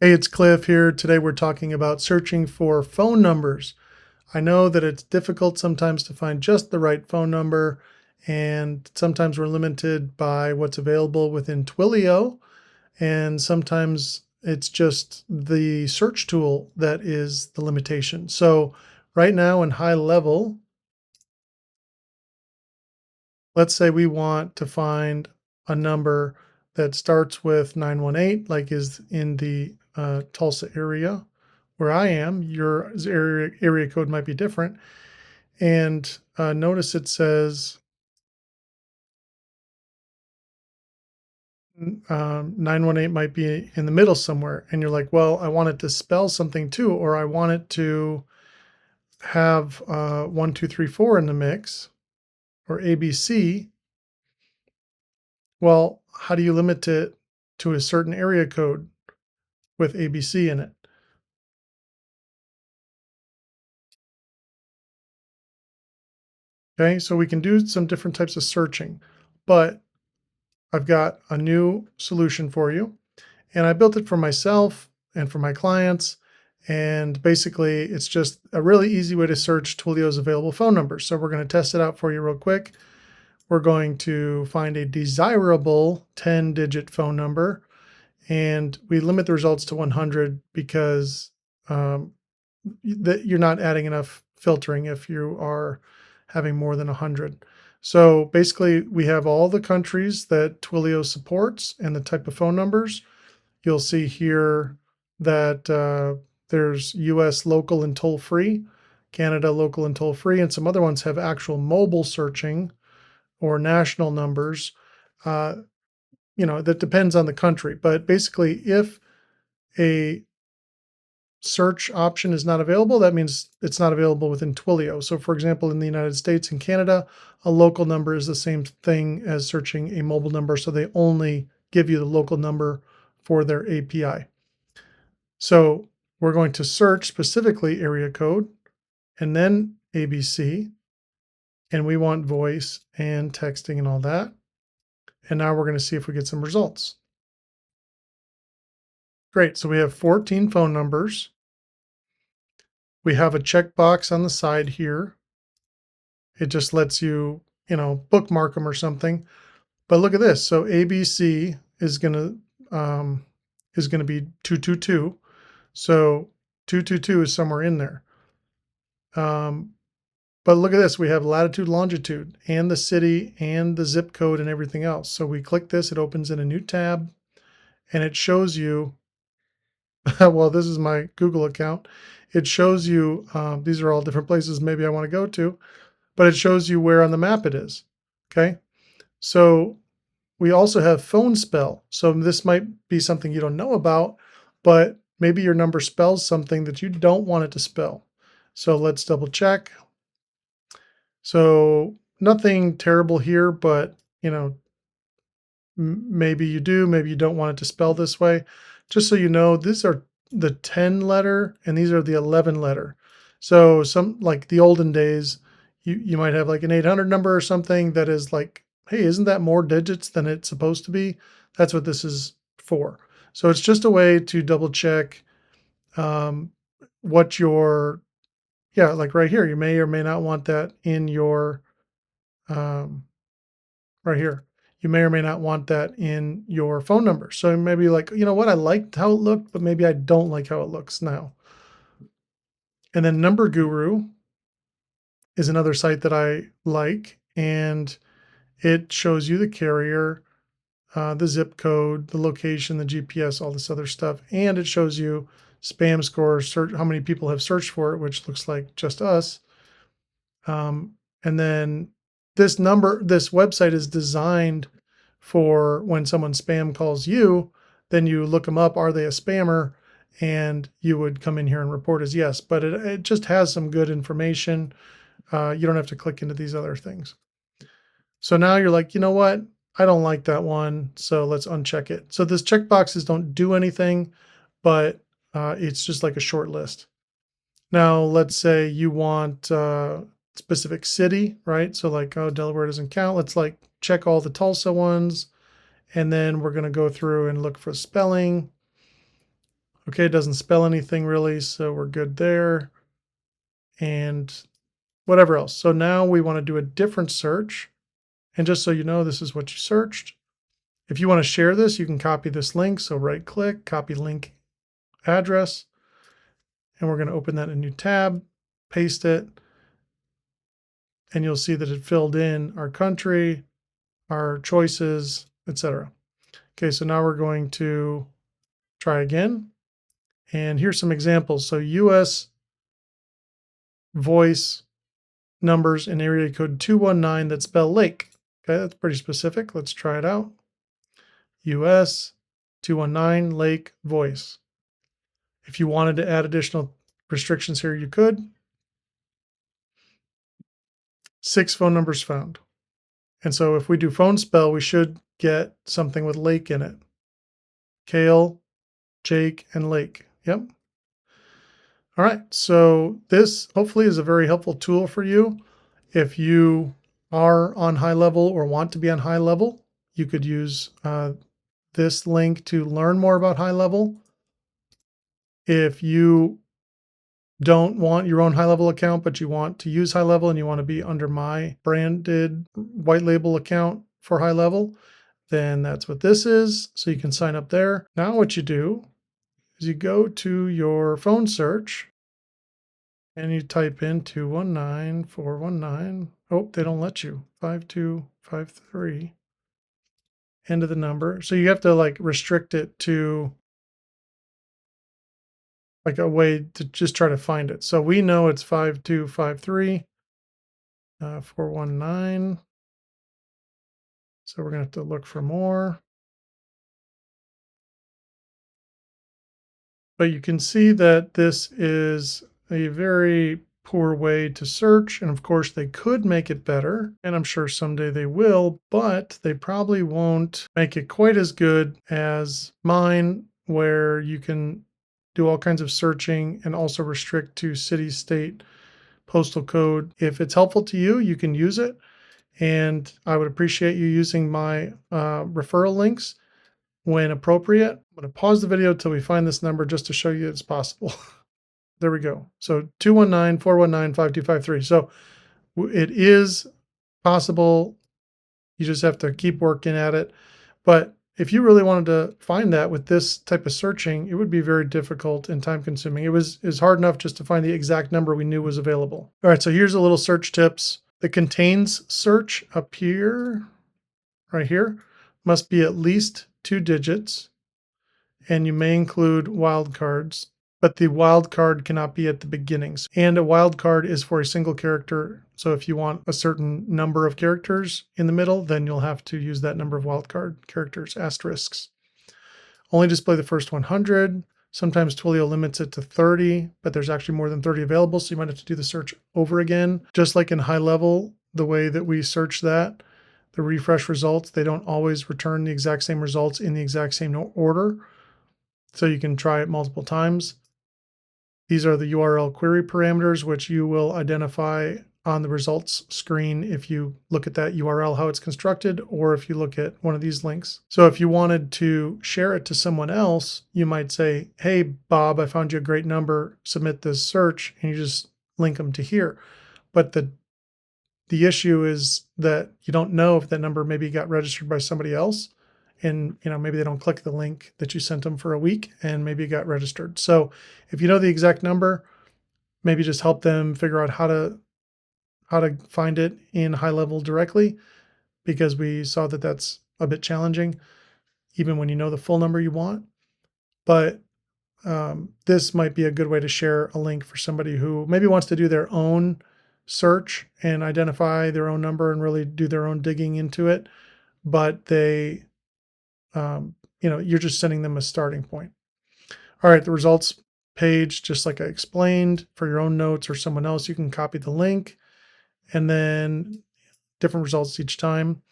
Hey, it's Cliff here. Today we're talking about searching for phone numbers. I know that it's difficult sometimes to find just the right phone number, and sometimes we're limited by what's available within Twilio, and sometimes it's just the search tool that is the limitation. So right now in HighLevel, let's say we want to find a number that starts with 918, like is in the Tulsa area where I am. Your area code might be different. And notice it says 918 might be in the middle somewhere. And you're like, well, I want it to spell something too, or I want it to have 1234 in the mix or ABC. Well, how do you limit it to a certain area code with ABC in it? Okay, so we can do some different types of searching, but I've got a new solution for you. And I built it for myself and for my clients. And basically, it's just a really easy way to search Twilio's available phone numbers. So we're going to test it out for you real quick. We're going to find a desirable 10-digit phone number, and we limit the results to 100 because that you're not adding enough filtering if you are having more than 100. So basically, we have all the countries that Twilio supports and the type of phone numbers. You'll see here that there's US local and toll free, Canada local and toll free, and some other ones have actual mobile searching or national numbers. Uh, that depends on the country. But basically, if a search option is not available, that means it's not available within Twilio. So for example, in the United States and Canada, a local number is the same thing as searching a mobile number. So they only give you the local number for their API. So we're going to search specifically area code and then ABC, and we want voice and texting and all that. And now we're going to see if we get some results. Great. So we have 14 phone numbers. We have a checkbox on the side here. It just lets you, bookmark them or something. But look at this. So ABC is gonna be 222. So 222 is somewhere in there. But look at this. We have latitude, longitude, and the city, and the zip code, and everything else. So we click this. It opens in a new tab, and it shows you. Well, this is my Google account. It shows you. These are all different places maybe I want to go to, but it shows you where on the map it is. Okay. So we also have PhoneSpell. So this might be something you don't know about, but maybe your number spells something that you don't want it to spell. So let's double check. So nothing terrible here, but maybe you do, maybe you don't want it to spell this way. Just so you know, these are the 10 letter and these are the 11 letter. So some like the olden days, you might have like an 800 number or something that is like, hey, isn't that more digits than it's supposed to be? That's what this is for. So it's just a way to double check um, what your, yeah, like right here, you may or may not want that in your, um, right here. You may or may not want that in your phone number. So maybe like, you know what, I liked how it looked, but maybe I don't like how it looks now. And then Number Guru is another site that I like, and it shows you the carrier, the zip code, the location, the GPS, all this other stuff. And it shows you spam scores, search, how many people have searched for it, which looks like just us. And then this website is designed for when someone spam calls you, then you look them up. Are they a spammer? And you would come in here and report as yes, but it just has some good information. You don't have to click into these other things. So now you're like, you know what? I don't like that one. So let's uncheck it. So this checkboxes don't do anything, but it's just like a short list. Now, let's say you want specific city, right? So like, oh, Delaware doesn't count. Let's like check all the Tulsa ones. And then we're going to go through and look for spelling. Okay, it doesn't spell anything really, so we're good there. And whatever else. So now we want to do a different search. And just so you know, this is what you searched. If you want to share this, you can copy this link. So right click, copy link address, and we're going to open that in a new tab, paste it, and you'll see that it filled in our country, our choices, etc. Okay, so now we're going to try again. And here's some examples. So US voice numbers in area code 219 that spell lake. Okay, that's pretty specific. Let's try it out. US 219 lake voice. If you wanted to add additional restrictions here, you could. 6 phone numbers found. And so if we do PhoneSpell, we should get something with lake in it. Kale, Jake, and Lake. Yep. All right. So this hopefully is a very helpful tool for you. If you are on HighLevel or want to be on HighLevel, you could use this link to learn more about HighLevel. If you don't want your own HighLevel account, but you want to use HighLevel and you want to be under my branded white label account for HighLevel, then that's what this is. So you can sign up there. Now what you do is you go to your phone search and you type in 219-419. Oh, they don't let you. 5253. End of the number. So you have to like restrict it to like a way to just try to find it. So we know it's 5253, 419. So we're going to have to look for more. But you can see that this is a very poor way to search. And of course, they could make it better. And I'm sure someday they will, but they probably won't make it quite as good as mine, where you can do all kinds of searching and also restrict to city, state, postal code. If it's helpful to you, you can use it. And I would appreciate you using my referral links when appropriate. I'm going to pause the video till we find this number just to show you it's possible. There we go. So 219-419-5253. So it is possible. You just have to keep working at it. But if you really wanted to find that with this type of searching, it would be very difficult and time consuming. It's hard enough just to find the exact number we knew was available. All right, so here's a little search tips. The contains search up here, right here, must be at least 2 digits, and you may include wildcards, but the wildcard cannot be at the beginnings. And a wildcard is for a single character. So if you want a certain number of characters in the middle, then you'll have to use that number of wildcard characters, asterisks. Only display the first 100. Sometimes Twilio limits it to 30, but there's actually more than 30 available, so you might have to do the search over again. Just like in HighLevel, the way that we search that, the refresh results, they don't always return the exact same results in the exact same order. So you can try it multiple times. These are the URL query parameters, which you will identify on the results screen if you look at that URL, how it's constructed, or if you look at one of these links. So if you wanted to share it to someone else, you might say, hey, Bob, I found you a great number, submit this search, and you just link them to here. But the issue is that you don't know if that number maybe got registered by somebody else. And maybe they don't click the link that you sent them for a week and maybe it got registered. So if you know the exact number, maybe just help them figure out how to find it in HighLevel directly, because we saw that that's a bit challenging, even when you know the full number you want. But this might be a good way to share a link for somebody who maybe wants to do their own search and identify their own number and really do their own digging into it. But they, you're just sending them a starting point. All right, the results page, just like I explained, for your own notes or someone else, you can copy the link and then different results each time.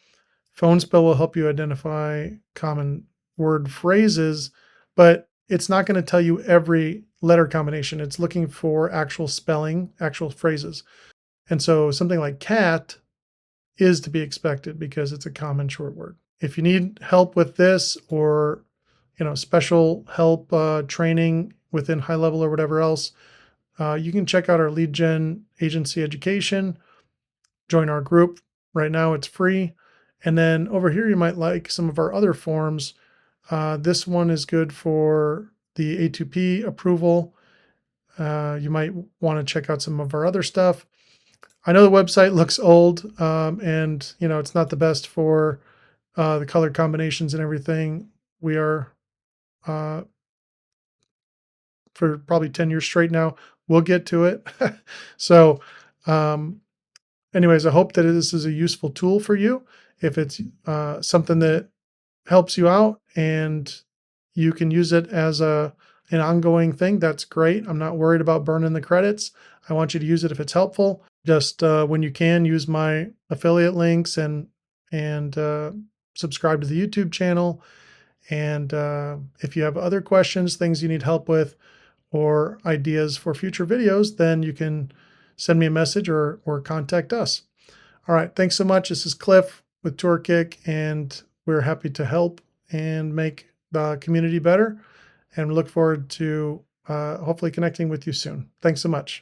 PhoneSpell will help you identify common word phrases, but it's not going to tell you every letter combination. It's looking for actual spelling, actual phrases. And so something like cat is to be expected because it's a common short word. If you need help with this, or special help training within HighLevel or whatever else, you can check out our lead gen agency education, join our group. Right now it's free. And then over here, you might like some of our other forms. This one is good for the A2P approval. You might want to check out some of our other stuff. I know the website looks old, and it's not the best for the color combinations and everything. We are uh, for probably 10 years straight now. We'll get to it. So, um, anyways, I hope that this is a useful tool for you. If it's something that helps you out and you can use it as an ongoing thing, that's great. I'm not worried about burning the credits. I want you to use it if it's helpful. Just when you can, use my affiliate links and subscribe to the YouTube channel. And if you have other questions, things you need help with, or ideas for future videos, then you can send me a message or contact us. All right. Thanks so much. This is Cliff with TourKick, and we're happy to help and make the community better. And we look forward to hopefully connecting with you soon. Thanks so much.